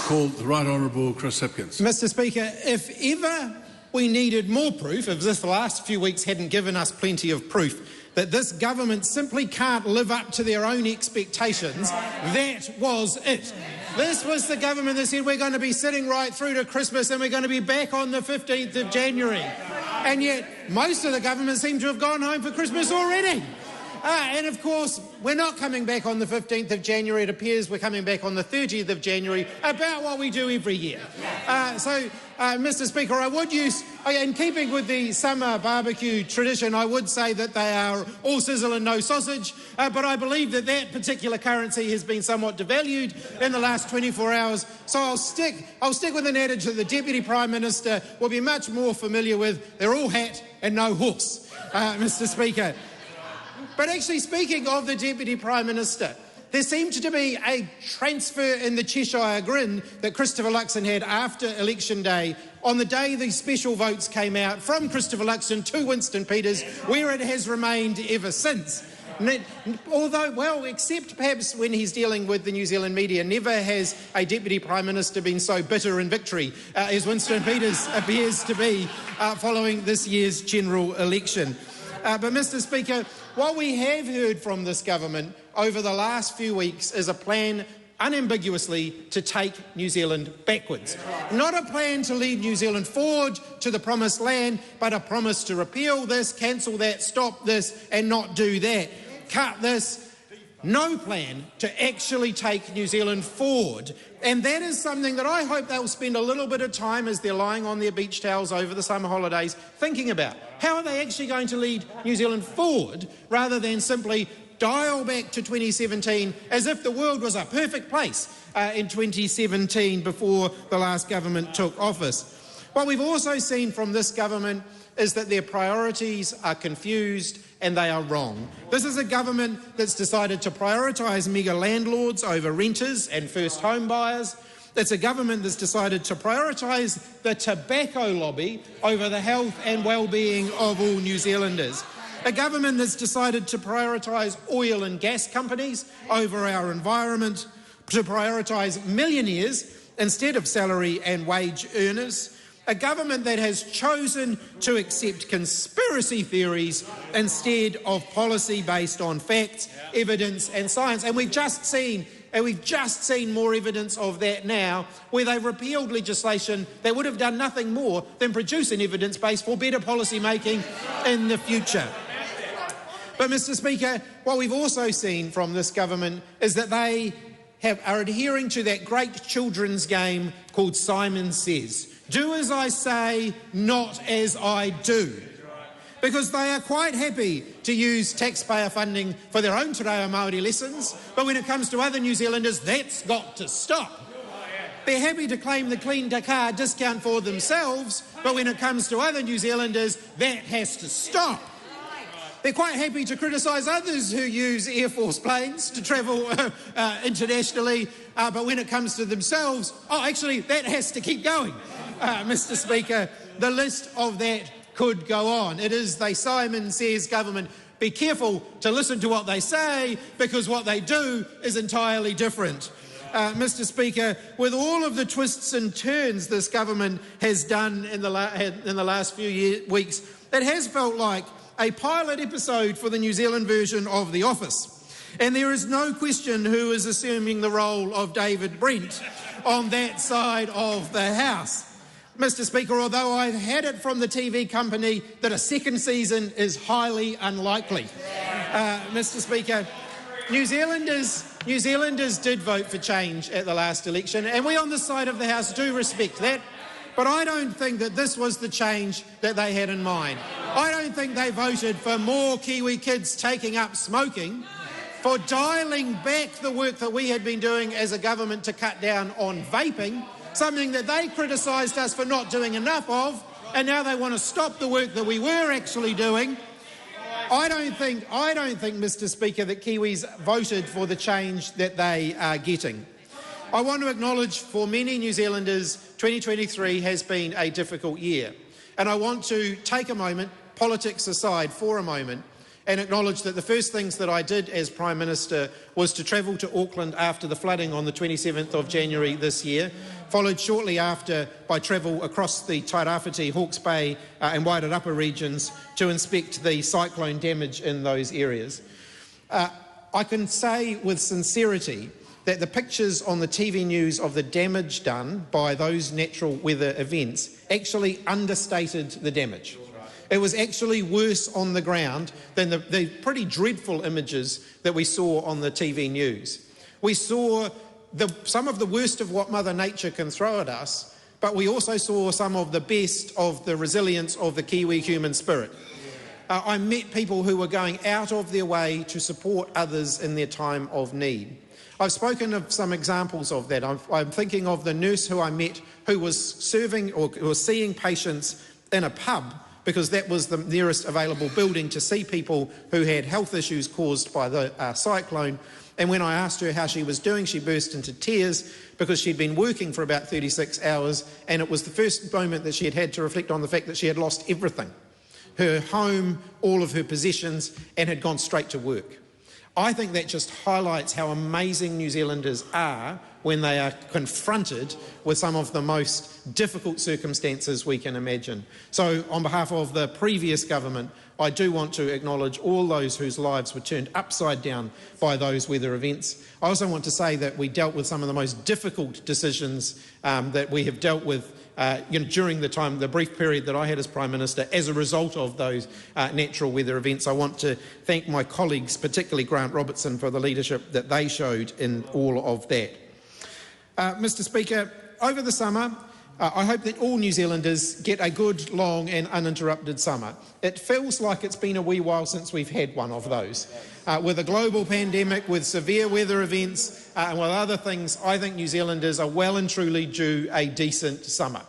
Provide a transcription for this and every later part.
call the Right Honourable Chris Hipkins. Mr Speaker, if ever we needed more proof, if this last few weeks hadn't given us plenty of proof that this government simply can't live up to their own expectations, that was it. This was the government that said we're going to be sitting right through to Christmas and we're going to be back on the 15th of January. And yet most of the government seem to have gone home for Christmas already. And of course, we're not coming back on the 15th of January. It appears we're coming back on the 30th of January, about what we do every year. Mr Speaker, I would use, in keeping with the summer barbecue tradition, I would say that they are all sizzle and no sausage, but I believe that that particular currency has been somewhat devalued in the last 24 hours, so I'll stick with an adage that the Deputy Prime Minister will be much more familiar with. They're all hat and no horse, Mr Speaker. But actually, speaking of the Deputy Prime Minister, there seemed to be a transfer in the Cheshire grin that Christopher Luxon had after Election Day, on the day the special votes came out, from Christopher Luxon to Winston Peters, where it has remained ever since. Although, well, except perhaps when he's dealing with the New Zealand media, never has a Deputy Prime Minister been so bitter in victory as Winston Peters appears to be following this year's general election. But Mr Speaker, what we have heard from this government over the last few weeks is a plan unambiguously to take New Zealand backwards. Not a plan to lead New Zealand forward to the promised land, but a promise to repeal this, cancel that, stop this and not do that, cut this. No plan to actually take New Zealand forward. And that is something that I hope they'll spend a little bit of time as they're lying on their beach towels over the summer holidays thinking about. How are they actually going to lead New Zealand forward rather than simply dial back to 2017 as if the world was a perfect place in 2017 before the last government took office. What we've also seen from this government is that their priorities are confused and they are wrong. This is a government that's decided to prioritise mega landlords over renters and first home buyers. It's a government that's decided to prioritise the tobacco lobby over the health and well-being of all New Zealanders. A government that's decided to prioritise oil and gas companies over our environment, to prioritise millionaires instead of salary and wage earners. A government that has chosen to accept conspiracy theories instead of policy based on facts, evidence and science. And we've just seen more evidence of that now, where they've repealed legislation that would have done nothing more than produce an evidence base for better policy making in the future. But Mr Speaker, what we've also seen from this government is that they are adhering to that great children's game called Simon Says. Do as I say, not as I do. Because they are quite happy to use taxpayer funding for their own te reo Māori lessons, but when it comes to other New Zealanders, that's got to stop. They're happy to claim the clean car discount for themselves, but when it comes to other New Zealanders, that has to stop. They're quite happy to criticise others who use Air Force planes to travel internationally, but when it comes to themselves, actually, that has to keep going. Mr Speaker, the list of that could go on. It is the Simon Says government. Be careful to listen to what they say, because what they do is entirely different. Mr Speaker, with all of the twists and turns this government has done in the last few weeks, it has felt like a pilot episode for the New Zealand version of The Office. And there is no question who is assuming the role of David Brent on that side of the House. Mr Speaker, although I've had it from the TV company that a second season is highly unlikely. Mr Speaker, New Zealanders did vote for change at the last election, and we on this side of the House do respect that. But I don't think that this was the change that they had in mind. I don't think they voted for more Kiwi kids taking up smoking, for dialling back the work that we had been doing as a government to cut down on vaping, something that they criticised us for not doing enough of, and now they want to stop the work that we were actually doing. I don't think, Mr Speaker, that Kiwis voted for the change that they are getting. I want to acknowledge for many New Zealanders, 2023 has been a difficult year. And I want to take a moment, politics aside for a moment, and acknowledge that the first things that I did as Prime Minister was to travel to Auckland after the flooding on the 27th of January this year, followed shortly after by travel across the Tairāwhiti, Hawke's Bay and Wairarapa regions to inspect the cyclone damage in those areas. I can say with sincerity that the pictures on the TV news of the damage done by those natural weather events actually understated the damage. It was actually worse on the ground than the pretty dreadful images that we saw on the TV news. We saw some of the worst of what Mother Nature can throw at us, but we also saw some of the best of the resilience of the Kiwi human spirit. I met people who were going out of their way to support others in their time of need. I've spoken of some examples of that. I'm thinking of the nurse who I met who was serving or was seeing patients in a pub because that was the nearest available building to see people who had health issues caused by the cyclone. And when I asked her how she was doing, she burst into tears because she'd been working for about 36 hours and it was the first moment that she had had to reflect on the fact that she had lost everything. Her home, all of her possessions, and had gone straight to work. I think that just highlights how amazing New Zealanders are when they are confronted with some of the most difficult circumstances we can imagine. So on behalf of the previous government, I do want to acknowledge all those whose lives were turned upside down by those weather events. I also want to say that we dealt with some of the most difficult decisions that we have dealt with during the brief period that I had as Prime Minister as a result of those natural weather events. I want to thank my colleagues, particularly Grant Robertson, for the leadership that they showed in all of that. Mr Speaker, over the summer, I hope that all New Zealanders get a good, long and uninterrupted summer. It feels like it's been a wee while since we've had one of those. With a global pandemic, with severe weather events and with other things, I think New Zealanders are well and truly due a decent summer.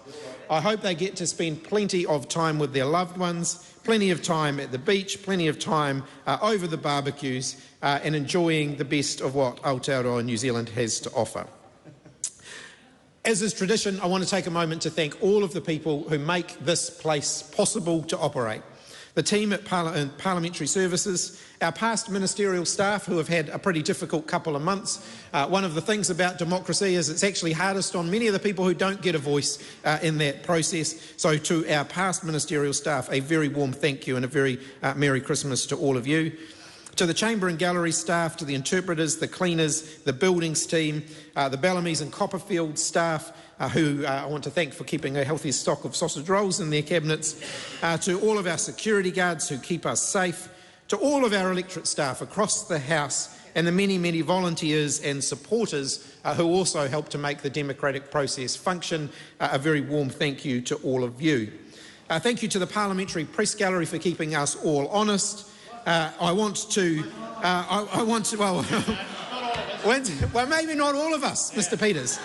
I hope they get to spend plenty of time with their loved ones, plenty of time at the beach, plenty of time over the barbecues and enjoying the best of what Aotearoa New Zealand has to offer. As is tradition, I want to take a moment to thank all of the people who make this place possible to operate. The team at Parliamentary Services, our past ministerial staff who have had a pretty difficult couple of months. One of the things about democracy is it's actually hardest on many of the people who don't get a voice in that process. So to our past ministerial staff, a very warm thank you and a very Merry Christmas to all of you. To the Chamber and Gallery staff, to the interpreters, the cleaners, the buildings team, the Bellamy's and Copperfield staff, who I want to thank for keeping a healthy stock of sausage rolls in their cabinets, to all of our security guards who keep us safe, to all of our electorate staff across the House and the many, many volunteers and supporters who also help to make the democratic process function, a very warm thank you to all of you. Thank you to the Parliamentary Press Gallery for keeping us all honest. Well, maybe not all of us, Mr Peters.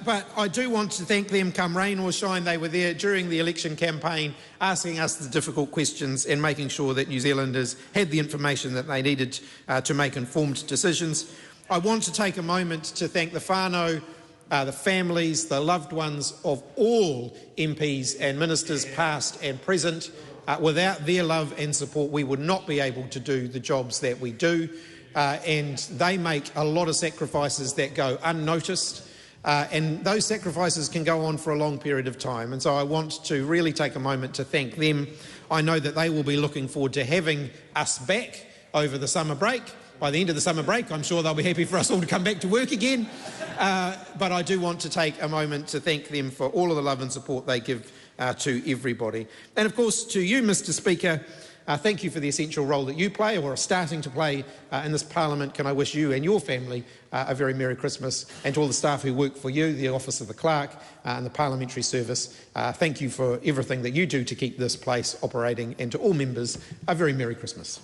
But I do want to thank them, come rain or shine. They were there during the election campaign, asking us the difficult questions and making sure that New Zealanders had the information that they needed to make informed decisions. I want to take a moment to thank the whānau, the families, the loved ones of all MPs and ministers past and present. Without their love and support, we would not be able to do the jobs that we do. And they make a lot of sacrifices that go unnoticed. And those sacrifices can go on for a long period of time. And so I want to really take a moment to thank them. I know that they will be looking forward to having us back over the summer break. By the end of the summer break, I'm sure they'll be happy for us all to come back to work again. But I do want to take a moment to thank them for all of the love and support they give to everybody. And of course, to you, Mr Speaker, thank you for the essential role that you play or are starting to play in this Parliament. Can I wish you and your family a very Merry Christmas, and to all the staff who work for you, the Office of the Clerk and the Parliamentary Service. Thank you for everything that you do to keep this place operating, and to all members, a very Merry Christmas.